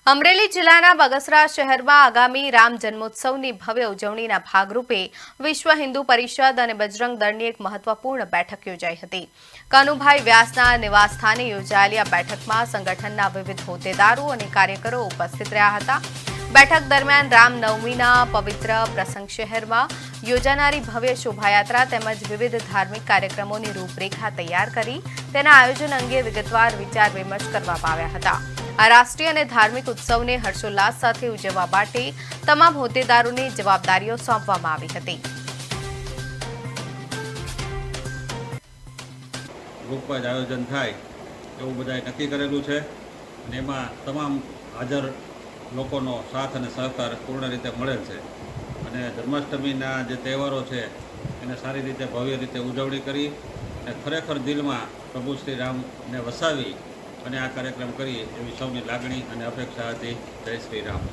અમરેલી જિલ્લાના બગસરા શહેરમાં આગામી રામ જન્મોત્સવની ભવ્ય ઉજવણીના ભાગરૂપે વિશ્વ હિન્દુ પરિષદ અને બજરંગ દળની એક મહત્વપૂર્ણ બેઠક યોજાઈ હતી. કનુભાઈ વ્યાસના નિવાસસ્થાને યોજાયેલી આ બેઠકમાં સંગઠનના વિવિધ હોદ્દેદારો અને કાર્યકરો ઉપસ્થિત રહ્યા હતા. બેઠક દરમિયાન રામનવમીના પવિત્ર પ્રસંગ શહેરમાં યોજાનારી ભવ્ય શોભાયાત્રા તેમજ વિવિધ ધાર્મિક કાર્યક્રમોની રૂપરેખા તૈયાર કરી તેના આયોજન અંગે વિગતવાર વિચાર વિમર્શ કરવામાં આવ્યા હતા. આ રાષ્ટ્રીય અને ધાર્મિક ઉત્સવને હર્ષોલ્લાસ સાથે ઉજવવા માટે તમામ હોદ્દેદારોને જવાબદારીઓ સોંપવામાં આવી હતી. ગ્રુપવાઇઝ આયોજન થાય એવું બધાએ નક્કી કરેલું છે અને એમાં તમામ હાજર લોકોનો સાથ અને સહકાર પૂર્ણ રીતે મળેલ છે અને જન્માષ્ટમીના જે તહેવારો છે એને સારી રીતે ભવ્ય રીતે ઉજવણી કરી અને ખરેખર દિલમાં પ્રભુ શ્રી રામને વસાવી અને આ કાર્યક્રમ કરી એવી સૌની લાગણી અને અપેક્ષા હતી. જય શ્રી રામ.